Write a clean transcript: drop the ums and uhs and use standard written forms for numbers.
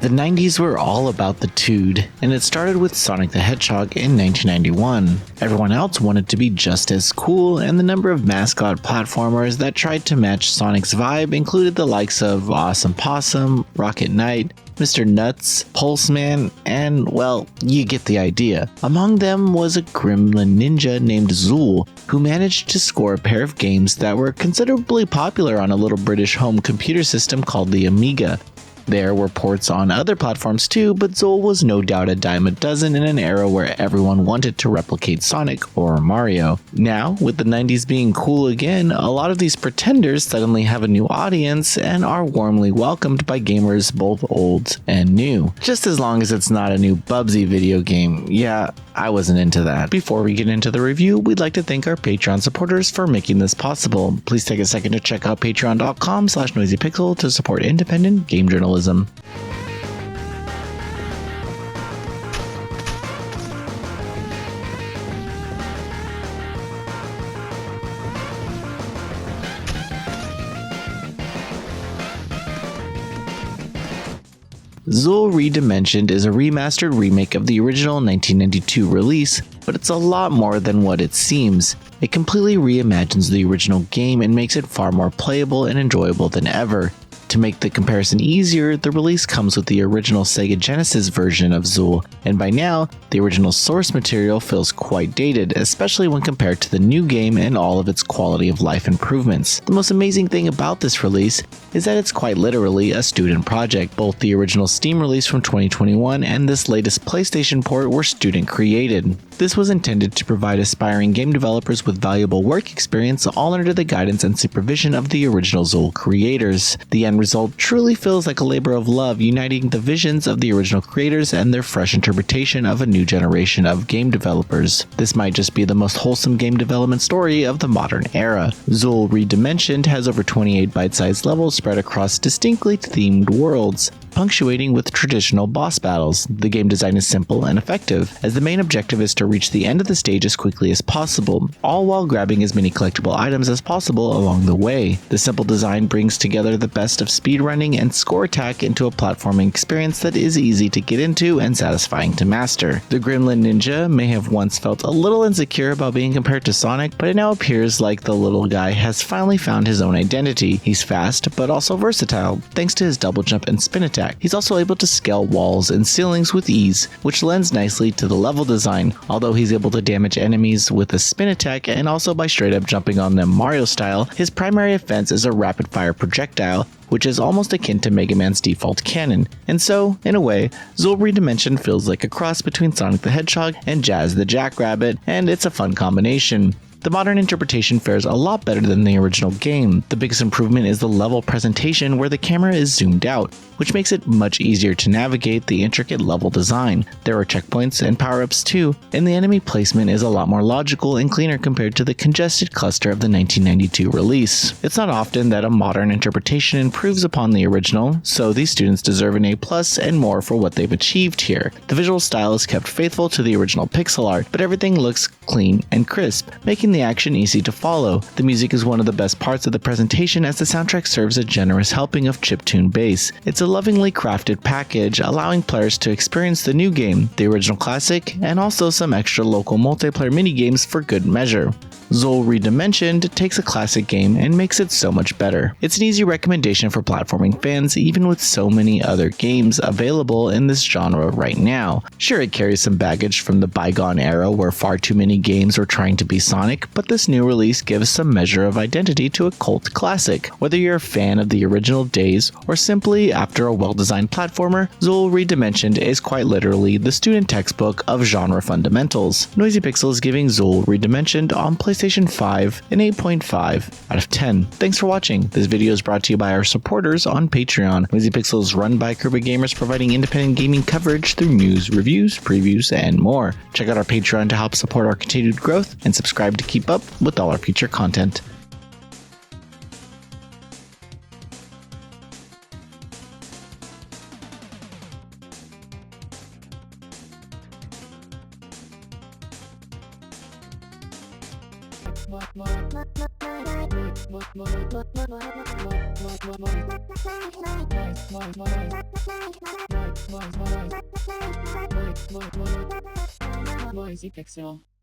The 90s were all about the tood, and it started with Sonic the Hedgehog in 1991. Everyone else wanted to be just as cool, and the number of mascot platformers that tried to match Sonic's vibe included the likes of Awesome Possum, Rocket Knight, Mr. Nuts, Pulseman, and, well, you get the idea. Among them was a gremlin ninja named Zool, who managed to score a pair of games that were considerably popular on a little British home computer system called the Amiga. There were ports on other platforms too, but Zool was no doubt a dime a dozen in an era where everyone wanted to replicate Sonic or Mario. Now, with the 90s being cool again, a lot of these pretenders suddenly have a new audience and are warmly welcomed by gamers both old and new. Just as long as it's not a new Bubsy video game. Yeah, I wasn't into that. Before we get into the review, we'd like to thank our Patreon supporters for making this possible. Please take a second to check out patreon.com/noisypixel to support independent game journalism. Zool Redimensioned is a remastered remake of the original 1992 release, but it's a lot more than what it seems. It completely reimagines the original game and makes it far more playable and enjoyable than ever. To make the comparison easier, the release comes with the original Sega Genesis version of Zool, and by now, the original source material feels quite dated, especially when compared to the new game and all of its quality of life improvements. The most amazing thing about this release is that it's quite literally a student project. Both the original Steam release from 2021 and this latest PlayStation port were student created. This was intended to provide aspiring game developers with valuable work experience, all under the guidance and supervision of the original Zool creators. The end result truly feels like a labor of love, uniting the visions of the original creators and their fresh interpretation of a new generation of game developers. This might just be the most wholesome game development story of the modern era. Zool Redimensioned has over 28 bite-sized levels spread across distinctly themed worlds, punctuating with traditional boss battles. The game design is simple and effective, as the main objective is to reach the end of the stage as quickly as possible, all while grabbing as many collectible items as possible along the way. The simple design brings together the best of speedrunning and score attack into a platforming experience that is easy to get into and satisfying to master. The Gremlin Ninja may have once felt a little insecure about being compared to Sonic, but it now appears like the little guy has finally found his own identity. He's fast, but also versatile, thanks to his double jump and spin attack. He's also able to scale walls and ceilings with ease, which lends nicely to the level design, although he's able to damage enemies with a spin attack and also by straight up jumping on them Mario style. His primary offense is a rapid fire projectile, which is almost akin to Mega Man's default cannon. And so, in a way, Zool Redimensioned feels like a cross between Sonic the Hedgehog and Jazz the Jackrabbit, and it's a fun combination. The modern interpretation fares a lot better than the original game. The biggest improvement is the level presentation where the camera is zoomed out, which makes it much easier to navigate the intricate level design. There are checkpoints and power-ups too, and the enemy placement is a lot more logical and cleaner compared to the congested cluster of the 1992 release. It's not often that a modern interpretation improves upon the original, so these students deserve an A+ and more for what they've achieved here. The visual style is kept faithful to the original pixel art, but everything looks clean and crisp, making the action easy to follow. The music is one of the best parts of the presentation, as the soundtrack serves a generous helping of chiptune bass. It's a lovingly crafted package, allowing players to experience the new game, the original classic, and also some extra local multiplayer minigames for good measure. Zool Redimensioned takes a classic game and makes it so much better. It's an easy recommendation for platforming fans, even with so many other games available in this genre right now. Sure, it carries some baggage from the bygone era where far too many games were trying to be Sonic, but this new release gives some measure of identity to a cult classic. Whether you're a fan of the original days or simply after a well-designed platformer, Zool Redimensioned is quite literally the student textbook of genre fundamentals. Noisy Pixel is giving Zool Redimensioned on PlayStation 5 an 8.5 out of 10. Thanks for watching. This video is brought to you by our supporters on Patreon. Noisy Pixel is run by Kirby Gamers, providing independent gaming coverage through news, reviews, previews, and more. Check out our Patreon to help support our continued growth, and subscribe to keep up with all our future content. What? Noisy Pixel.